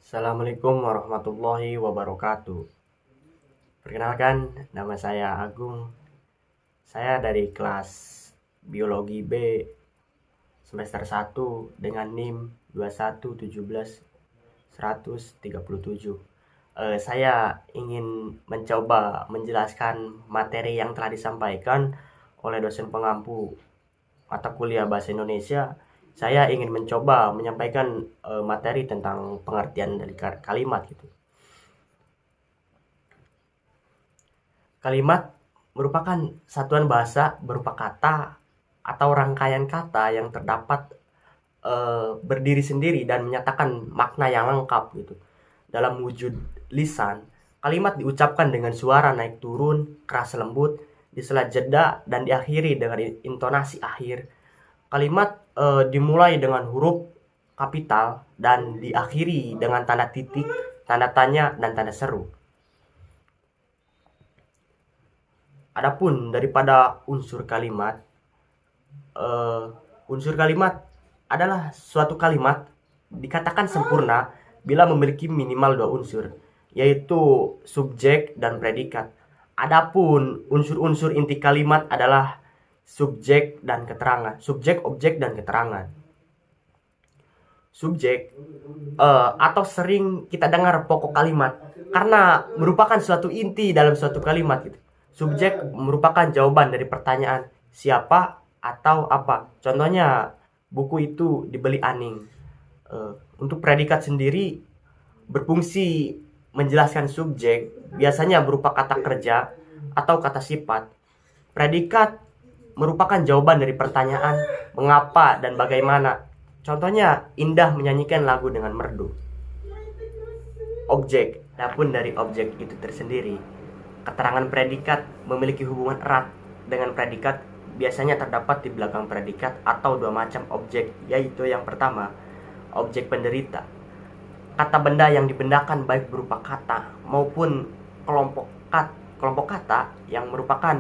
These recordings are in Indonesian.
Assalamualaikum warahmatullahi wabarakatuh. Perkenalkan, nama saya Agung. Saya dari kelas Biologi B semester 1 dengan NIM 2171137. Saya ingin mencoba menjelaskan materi yang telah disampaikan oleh dosen pengampu mata kuliah Bahasa Indonesia. Saya ingin mencoba menyampaikan materi tentang pengertian dari kalimat gitu. Kalimat merupakan satuan bahasa berupa kata atau rangkaian kata yang terdapat berdiri sendiri dan menyatakan makna yang lengkap gitu. Dalam wujud lisan, kalimat diucapkan dengan suara naik turun, keras lembut, di sela jeda dan diakhiri dengan intonasi akhir. Kalimat dimulai dengan huruf kapital dan diakhiri dengan tanda titik, tanda tanya, dan tanda seru. Adapun daripada unsur kalimat adalah suatu kalimat dikatakan sempurna bila memiliki minimal dua unsur, yaitu subjek dan predikat. Adapun unsur-unsur inti kalimat adalah subjek dan keterangan, subjek, objek, dan keterangan. Subjek atau sering kita dengar pokok kalimat karena merupakan suatu inti dalam suatu kalimat gitu. Subjek merupakan jawaban dari pertanyaan siapa atau apa. Contohnya buku itu dibeli Aning. Untuk predikat sendiri berfungsi menjelaskan subjek, biasanya berupa kata kerja atau kata sifat. Predikat merupakan jawaban dari pertanyaan mengapa dan bagaimana. Contohnya Indah menyanyikan lagu dengan merdu. Objek, adapun dari objek itu tersendiri, keterangan predikat memiliki hubungan erat dengan predikat. Biasanya terdapat di belakang predikat atau dua macam objek, yaitu yang pertama, objek penderita. Kata benda yang dibendakan baik berupa kata maupun kelompok kata yang merupakan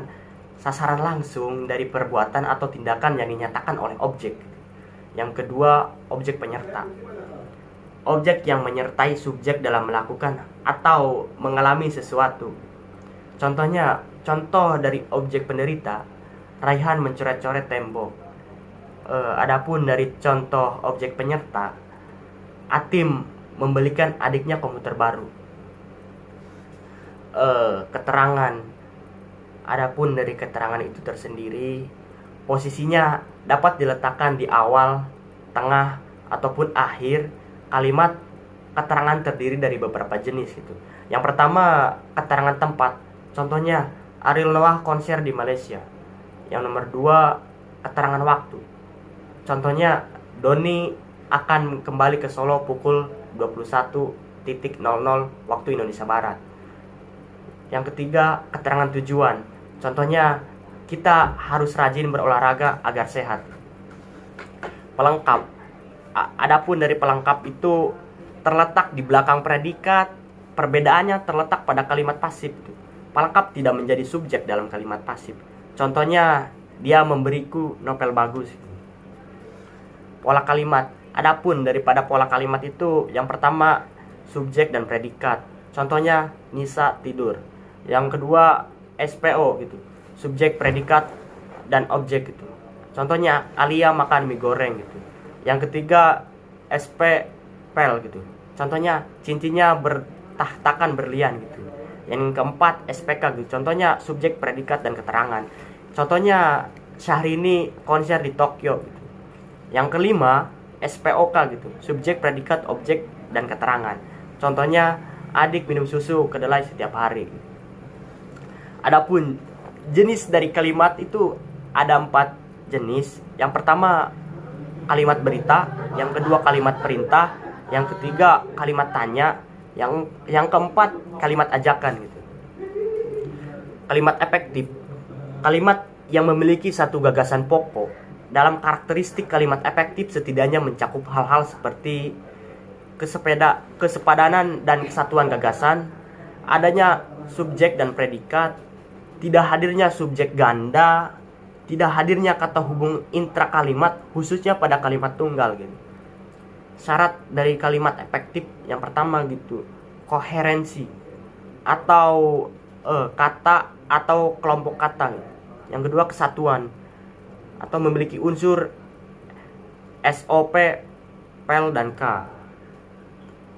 sasaran langsung dari perbuatan atau tindakan yang dinyatakan oleh objek. Yang kedua, objek penyerta. Objek yang menyertai subjek dalam melakukan atau mengalami sesuatu. Contoh dari objek penderita, Raihan mencoret-coret tembok. Adapun dari contoh objek penyerta, Atim membelikan adiknya komputer baru. Keterangan. Adapun dari keterangan itu tersendiri, posisinya dapat diletakkan di awal, tengah, ataupun akhir kalimat. Keterangan terdiri dari beberapa jenis gitu. Yang pertama, keterangan tempat. Contohnya, Ariel Noah konser di Malaysia. Yang nomor dua, keterangan waktu. Contohnya, Doni akan kembali ke Solo pukul 21.00 waktu Indonesia Barat. Yang ketiga, keterangan tujuan. Contohnya, kita harus rajin berolahraga agar sehat. Pelengkap. Adapun dari pelengkap itu terletak di belakang predikat. Perbedaannya terletak pada kalimat pasif. Pelengkap tidak menjadi subjek dalam kalimat pasif. Contohnya, dia memberiku novel bagus. Pola kalimat. Adapun daripada pola kalimat itu, yang pertama subjek dan predikat. Contohnya, Nisa tidur. Yang kedua, SPO gitu. Subjek, predikat, dan objek gitu. Contohnya, Alia makan mie goreng gitu. Yang ketiga, SP pel gitu. Contohnya, cincinnya bertahtakan berlian gitu. Yang keempat, SPK gitu. Contohnya, subjek, predikat, dan keterangan. Contohnya, Syahrini konser di Tokyo gitu. Yang kelima, SPOK gitu. Subjek, predikat, objek, dan keterangan. Contohnya, adik minum susu kedelai setiap hari. Adapun jenis dari kalimat itu ada 4 jenis. Yang pertama, kalimat berita. Yang kedua, kalimat perintah. Yang ketiga, kalimat tanya. Yang keempat, kalimat ajakan gitu. Kalimat efektif. Kalimat yang memiliki satu gagasan pokok. Dalam karakteristik kalimat efektif setidaknya mencakup hal-hal seperti kesepadanan dan kesatuan gagasan, adanya subjek dan predikat, tidak hadirnya subjek ganda, tidak hadirnya kata hubung intra kalimat khususnya pada kalimat tunggal gitu. syarat dari kalimat efektif yang pertama gitu, koherensi atau kata atau kelompok kata gitu. Yang kedua, kesatuan atau memiliki unsur SOP, PEL, dan K.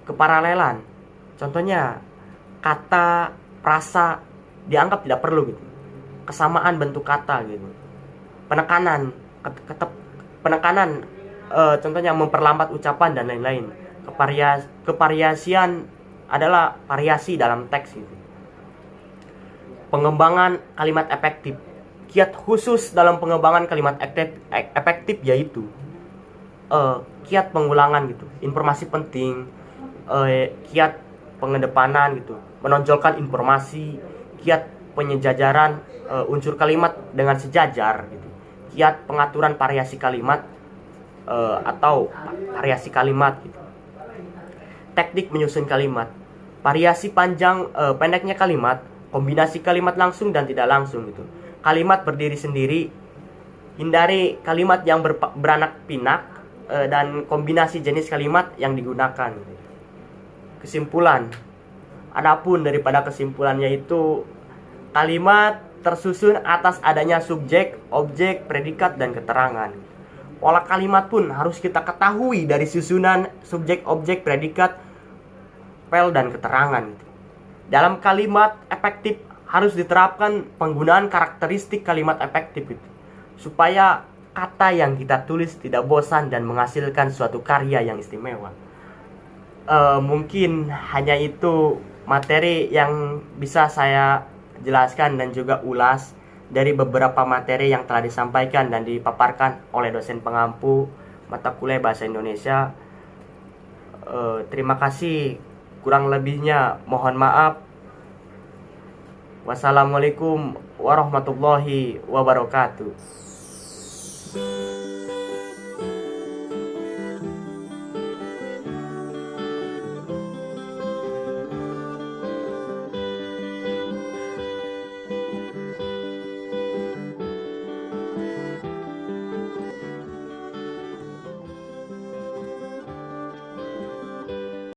Keparalelan, contohnya kata, frasa dianggap tidak perlu gitu. Kesamaan bentuk kata gitu. Penekanan, penekanan contohnya memperlambat ucapan dan lain-lain. Kevariasian adalah variasi dalam teks gitu. Pengembangan kalimat efektif. Kiat khusus dalam pengembangan kalimat efektif yaitu kiat pengulangan gitu, informasi penting, kiat pengedepanan gitu, menonjolkan informasi, kiat penyejajaran unsur kalimat dengan sejajar gitu, kiat pengaturan variasi kalimat atau variasi kalimat gitu. Teknik menyusun kalimat, variasi pendeknya kalimat, kombinasi kalimat langsung dan tidak langsung gitu. Kalimat berdiri sendiri, hindari kalimat yang beranak pinak, dan kombinasi jenis kalimat yang digunakan. Kesimpulan, adapun daripada kesimpulannya itu, kalimat tersusun atas adanya subjek, objek, predikat, dan keterangan. Pola kalimat pun harus kita ketahui dari susunan subjek, objek, predikat, pel, dan keterangan. Dalam kalimat efektif harus diterapkan penggunaan karakteristik kalimat efektif itu, supaya kata yang kita tulis tidak bosan dan menghasilkan suatu karya yang istimewa. Mungkin hanya itu materi yang bisa saya jelaskan dan juga ulas dari beberapa materi yang telah disampaikan dan dipaparkan oleh dosen pengampu mata kuliah Bahasa Indonesia. Terima kasih, kurang lebihnya mohon maaf. Wassalamualaikum warahmatullahi wabarakatuh.